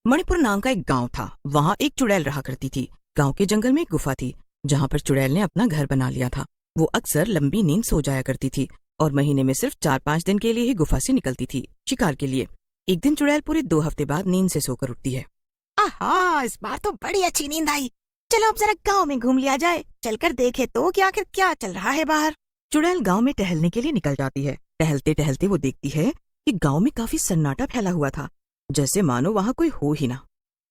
मणिपुर नाम का एक गांव था। वहाँ एक चुड़ैल रहा करती थी। गांव के जंगल में एक गुफा थी जहाँ पर चुड़ैल ने अपना घर बना लिया था। वो अक्सर लंबी नींद सो जाया करती थी और महीने में सिर्फ 4-5 दिन के लिए ही गुफा से निकलती थी शिकार के लिए। एक दिन चुड़ैल पूरे 2 हफ्ते बाद नींद से सोकर उठती है। आहा, इस बार तो बड़ी अच्छी नींद आई। चलो अब जरा गांव में घूम लिया जाए, चलकर देखे तो कि आखिर क्या चल रहा है बाहर। चुड़ैल गांव में टहलने के लिए निकल जाती है। टहलते टहलते वो देखती है कि गांव में काफी सन्नाटा फैला हुआ था, जैसे मानो वहाँ कोई हो ही ना।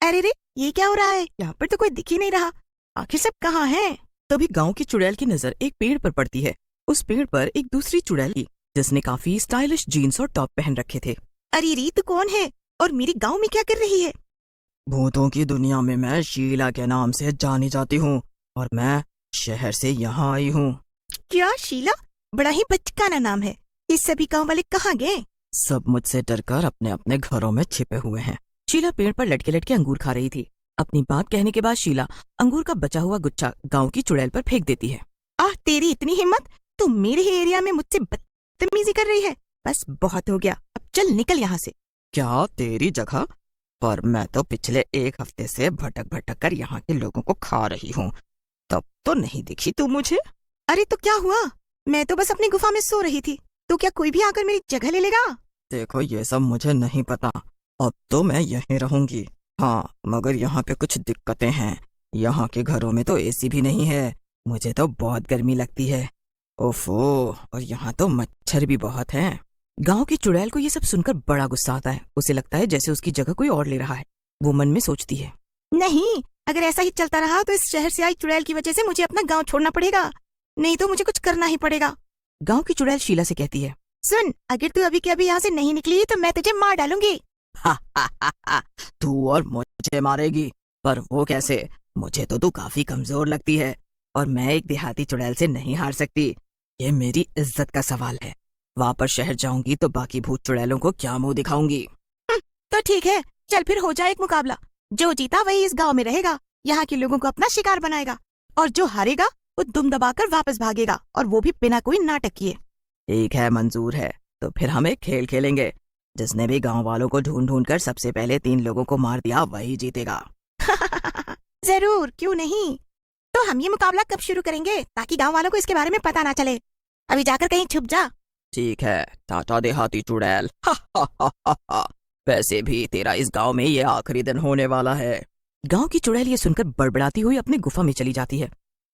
अरे रे, ये क्या हो रहा है? यहाँ पर तो कोई दिख ही नहीं रहा। आखिर सब कहाँ हैं? तभी गांव की चुड़ैल की नजर एक पेड़ पर पड़ती है। उस पेड़ पर एक दूसरी चुड़ैल थी जिसने काफी स्टाइलिश जीन्स और टॉप पहन रखे थे। अरे री, तू कौन है और मेरे गांव में क्या कर रही है? भूतों की दुनिया में मैं शीला के नाम से जानी जाती हूँ और मैं शहर से यहाँ आई हूँ। क्या शीला? बड़ा ही बचकाना नाम है। ये सभी गांव वाले कहाँ गए? सब मुझसे डरकर अपने अपने घरों में छिपे हुए हैं। शीला पेड़ पर लटके लटके अंगूर खा रही थी। अपनी बात कहने के बाद शीला अंगूर का बचा हुआ गुच्छा गांव की चुड़ैल पर फेंक देती है। आह, तेरी इतनी हिम्मत! तू मेरे ही एरिया में मुझसे बदतमीजी कर रही है। बस बहुत हो गया, अब चल निकल यहाँ से। क्या तेरी जगह? पर मैं तो पिछले 1 हफ्ते से भटक भटक कर यहाँ के लोगों को खा रही हूँ, तब तो नहीं दिखी तू मुझे। अरे तो क्या हुआ? मैं तो बस अपनी गुफा में सो रही थी, तो क्या कोई भी आकर मेरी जगह ले लेगा? देखो, ये सब मुझे नहीं पता। अब तो मैं यहीं रहूंगी। हाँ, मगर यहाँ पे कुछ दिक्कतें हैं। यहाँ के घरों में तो एसी भी नहीं है। मुझे तो बहुत गर्मी लगती है। ओफो, और यहाँ तो मच्छर भी बहुत हैं। गांव की चुड़ैल को ये सब सुनकर बड़ा गुस्सा आता है। उसे लगता है जैसे उसकी जगह कोई और ले रहा है। वो मन में सोचती है, नहीं, अगर ऐसा ही चलता रहा तो इस शहर से आई चुड़ैल की वजह से मुझे अपना गांव छोड़ना पड़ेगा। नहीं तो मुझे कुछ करना ही पड़ेगा। गांव की चुड़ैल शीला से कहती है, सुन, अगर तू अभी के अभी यहाँ से नहीं निकली तो मैं तुझे मार डालूंगी। तू और मुझे मारेगी? पर वो कैसे? मुझे तो तू काफी कमजोर लगती है और मैं एक देहाती चुड़ैल से नहीं हार सकती। ये मेरी इज्जत का सवाल है। वापस शहर जाऊंगी तो बाकी भूत चुड़ैलों को क्या मुंह दिखाऊंगी। तो ठीक है, चल फिर हो जाए एक मुकाबला। जो जीता वही इस गांव में रहेगा, यहाँ के लोगों को अपना शिकार बनाएगा, और जो हारेगा वो दुम दबाकर वापस भागेगा, और वो भी बिना कोई नाटक किए। ठीक है, मंजूर है। तो फिर हम एक खेल खेलेंगे। जिसने भी गांव वालों को ढूंढ ढूंढ कर सबसे पहले 3 लोगों को मार दिया वही जीतेगा। जरूर, क्यों नहीं। तो हम ये मुकाबला कब शुरू करेंगे ताकि गांव वालों को इसके बारे में पता ना चले? अभी जाकर कहीं छुप जा। ठीक है, टाटा देहाती चुड़ैल। वैसे भी तेरा इस गांव में ये आखिरी दिन होने वाला है। गांव की चुड़ैल ये सुनकर बड़बड़ाती हुई अपनी गुफा में चली जाती है।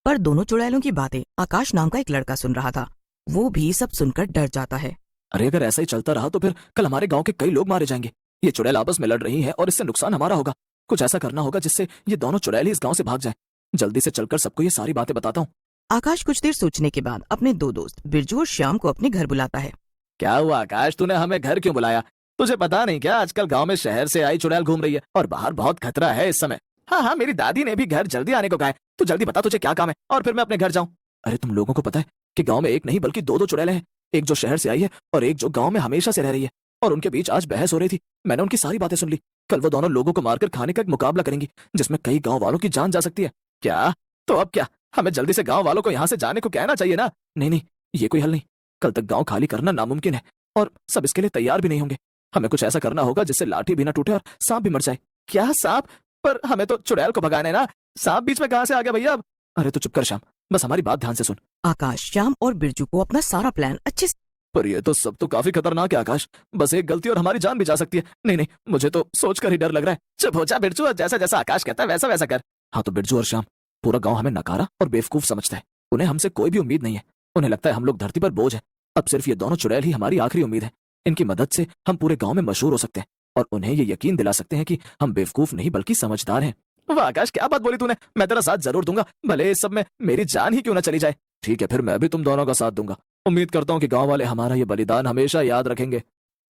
पर दोनों चुड़ैलों की बातें आकाश नाम का एक लड़का सुन रहा था। वो भी सब सुनकर डर जाता है। अरे अगर ऐसा ही चलता रहा तो फिर कल हमारे गांव के कई लोग मारे जाएंगे। ये चुड़ैल आपस में लड़ रही हैं और इससे नुकसान हमारा होगा। कुछ ऐसा करना होगा जिससे ये दोनों चुड़ैल ही इस गांव से भाग जाएं। जल्दी से चलकर सबको ये सारी बातें बताता हूँ। आकाश कुछ देर सोचने के बाद अपने 2 दोस्त बिरजू और श्याम को अपने घर बुलाता है। क्या हुआ आकाश, तूने हमें घर क्यों बुलाया? तुझे पता नहीं क्या, आजकल गांव में शहर से आई चुड़ैल घूम रही है और बाहर बहुत खतरा है इस समय। हाँ, मेरी दादी ने भी घर जल्दी आने को कहा है। तू जल्दी बता तुझे क्या काम है और फिर मैं अपने घर जाऊं। अरे तुम लोगों को पता है कि गांव में एक नहीं बल्कि 2 चुड़ैलें हैं। एक जो शहर से आई है और एक जो गांव में हमेशा से रह रही है। और उनके बीच आज बहस हो रही थी। मैंने उनकी सारी बातें सुन ली। कल वो दोनों लोगों को मारकर खाने का एक मुकाबला करेंगी जिसमें कई गांव वालों की जान जा सकती है। क्या? तो अब क्या, हमें जल्दी से गांव वालों को यहाँ से जाने को कहना चाहिए ना? नहीं, ये कोई हल नहीं। कल तक गांव खाली करना नामुमकिन है और सब इसके लिए तैयार भी नहीं होंगे। हमें कुछ ऐसा करना होगा जिससे लाठी भी ना टूटे और सांप भी मर जाए। क्या सांप? पर हमें तो चुड़ैल को भगाना है ना। सांप बीच में कहाँ से आ गया भैया अब? अरे तो चुप कर श्याम, बस हमारी बात ध्यान से सुन। आकाश श्याम और बिरजू को अपना सारा प्लान अच्छे से। पर ये तो सब तो काफी खतरनाक है आकाश। बस एक गलती और हमारी जान भी जा सकती है। नहीं, मुझे तो सोचकर ही डर लग रहा है। चुप हो जा बिरजू, और जैसा जैसा आकाश कहता है वैसा वैसा कर। हाँ तो बिरजू और श्याम, पूरा गांव हमें नकारा और बेवकूफ समझता है। उन्हें हमसे कोई भी उम्मीद नहीं है। उन्हें लगता है हम लोग धरती पर बोझ है। अब सिर्फ ये दोनों चुड़ैल ही हमारी आखिरी उम्मीद है। इनकी मदद से हम पूरे गांव में मशहूर हो सकते हैं और उन्हें ये यकीन दिला सकते हैं कि हम बेवकूफ नहीं बल्कि समझदार हैं। वाह आकाश, क्या बात बोली तूने। मैं तेरा साथ जरूर दूंगा, भले इस सब में मेरी जान ही क्यों ना चली जाए। ठीक है, फिर मैं भी तुम दोनों का साथ दूंगा। उम्मीद करता हूँ कि गांव वाले हमारा ये बलिदान हमेशा याद रखेंगे।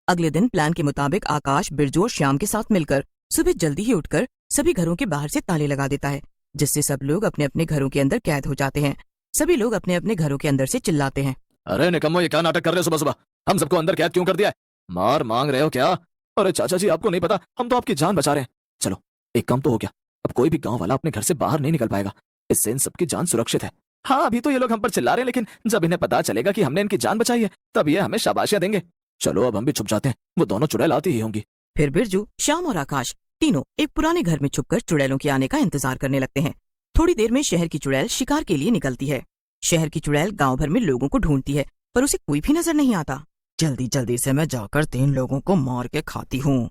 अगले दिन प्लान के मुताबिक आकाश बिरजू और श्याम के साथ मिलकर सुबह जल्दी ही उठकर सभी घरों के बाहर से ताले लगा देता है, जिससे सब लोग अपने अपने घरों के अंदर कैद हो जाते हैं। सभी लोग अपने अपने घरों के अंदर से चिल्लाते हैं, अरे निकम्मो, ये क्या नाटक कर रहे हो सुबह सुबह? हम सबको अंदर कैद क्यों कर दिया है? मार मांग रहे हो क्या? अरे चाचा जी, आपको नहीं पता, हम तो आपकी जान बचा रहे हैं। चलो, एक काम तो हो गया। अब कोई भी गांव वाला अपने घर से बाहर नहीं निकल पाएगा। इससे इन सबकी जान सुरक्षित है। हाँ, अभी तो ये लोग हम पर चिल्ला रहे हैं, लेकिन जब इन्हें पता चलेगा कि हमने इनकी जान बचाई है तब ये हमें शाबाशियां देंगे। चलो अब हम भी छुप जाते हैं, वो दोनों चुड़ैल आती ही होंगी। फिर बिरजू, श्याम और आकाश तीनों एक पुराने घर में छुपकर चुड़ैलों के आने का इंतजार करने लगते हैं। थोड़ी देर में शहर की चुड़ैल शिकार के लिए निकलती है। शहर की चुड़ैल गांव भर में लोगों को ढूंढती है, पर उसे कोई भी नजर नहीं आता। जल्दी जल्दी से मैं जाकर 3 लोगों को मार के खाती हूँ,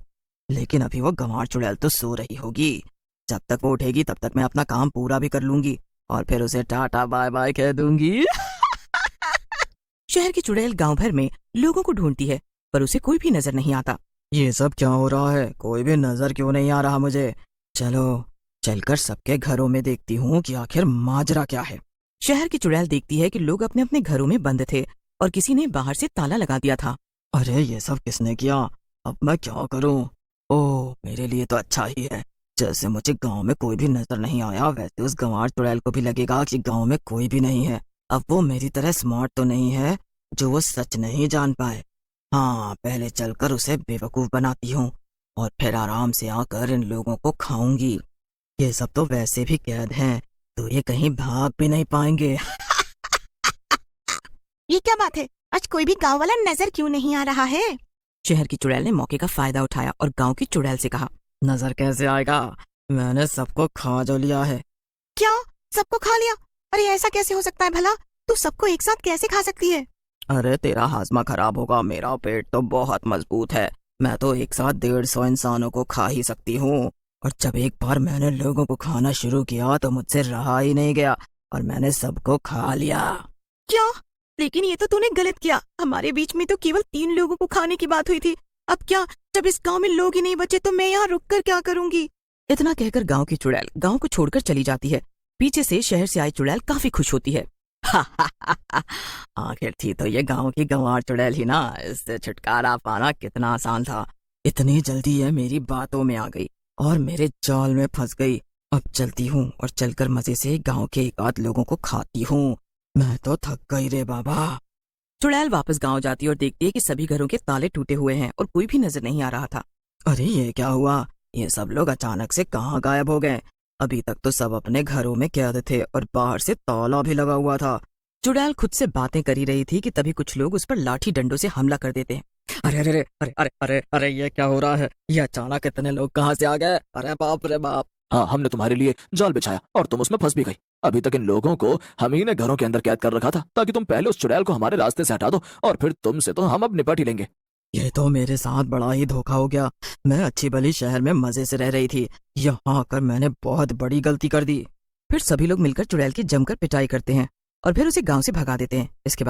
लेकिन अभी वो गंवार चुड़ैल तो सो रही होगी। जब तक वो उठेगी तब तक मैं अपना काम पूरा भी कर लूंगी और फिर उसे टाटा बाय बाय कह दूंगी। शहर की चुड़ैल गांव भर में लोगों को ढूंढती है, पर उसे कोई भी नजर नहीं आता। ये सब क्या हो रहा है? कोई भी नजर क्यों नहीं आ रहा मुझे? चलो चलकर सबके घरों में देखती हूँ कि आखिर माजरा क्या है। शहर की चुड़ैल देखती है कि लोग अपने अपने घरों में बंद थे और किसी ने बाहर से ताला लगा दिया था। अरे ये सब किसने किया? अब मैं क्या करूं? ओह, मेरे लिए तो अच्छा ही है। जैसे मुझे गांव में कोई भी नजर नहीं आया, वैसे उस गंवार चुड़ैल को भी लगेगा कि गांव में कोई भी नहीं है। अब वो मेरी तरह स्मार्ट तो नहीं है जो वो सच नहीं जान पाए। हाँ, पहले चलकर उसे बेवकूफ बनाती हूँ और फिर आराम से आकर इन लोगों को खाऊंगी। ये सब तो वैसे भी कैद हैं, तो ये कहीं भाग भी नहीं पाएंगे। ये क्या बात है? आज कोई भी गांव वाला नजर क्यों नहीं आ रहा है? शहर की चुड़ैल ने मौके का फायदा उठाया और गांव की चुड़ैल से कहा, नजर कैसे आएगा? मैंने सबको खा जो लिया है। क्या? सबको खा लिया? अरे ऐसा कैसे हो सकता है भला? तू सबको एक साथ कैसे खा सकती है? अरे तेरा हाजमा खराब होगा, मेरा पेट तो बहुत मजबूत है। मैं तो एक साथ 150 इंसानों को खा ही सकती हूँ। और जब एक बार मैंने लोगों को खाना शुरू किया तो मुझसे रहा ही नहीं गया और मैंने सबको खा लिया। क्या? लेकिन ये तो तूने गलत किया। हमारे बीच में तो केवल 3 लोगों को खाने की बात हुई थी। अब क्या? जब इस गांव में लोग ही नहीं बचे तो मैं यहाँ रुककर क्या करूंगी? इतना कहकर गांव की चुड़ैल गांव को छोड़कर चली जाती है। पीछे से शहर से आई चुड़ैल काफी खुश होती है। आखिर थी तो ये गांव की गंवार चुड़ैल ही ना। इससे छुटकारा पाना कितना आसान था। इतनी जल्दी ये मेरी बातों में आ गई और मेरे जाल में फंस गई। अब चलती हूँ और चलकर मजे से गांव के एक आध लोगों को खाती हूँ। मैं तो थक गई रे बाबा। चुड़ैल वापस गांव जाती है और देखती है कि सभी घरों के ताले टूटे हुए हैं और कोई भी नजर नहीं आ रहा था। अरे ये क्या हुआ? ये सब लोग अचानक से कहाँ गायब हो गए? अभी तक तो सब अपने घरों में कैद थे और बाहर से ताला भी लगा हुआ था। चुड़ैल खुद से बातें कर ही रही थी कि तभी कुछ लोग उस पर लाठी डंडों से हमला कर देते हैं। अरे अरे अरे अरे अरे अरे अरे ये क्या हो रहा है? ये अचानक इतने लोग कहाँ से आ गए? अरे बाप रे बाप। हाँ, हमने तुम्हारे लिए जाल बिछाया और तुम उसमें फंस भी गई। अभी तक इन लोगों को हम ही ने घरों के अंदर कैद कर रखा था ताकि तुम पहले उस चुड़ैल को हमारे रास्ते से हटा दो और फिर तुमसे तो हम अब निपट ही लेंगे। ये तो मेरे साथ बड़ा ही धोखा हो गया। मैं अच्छी भली शहर में मजे से रह रही थी, यहाँ आकर मैंने बहुत बड़ी गलती कर दी। फिर सभी लोग मिलकर चुड़ैल की जमकर पिटाई करते हैं और फिर उसे गांव से भगा देते हैं। इसके बाद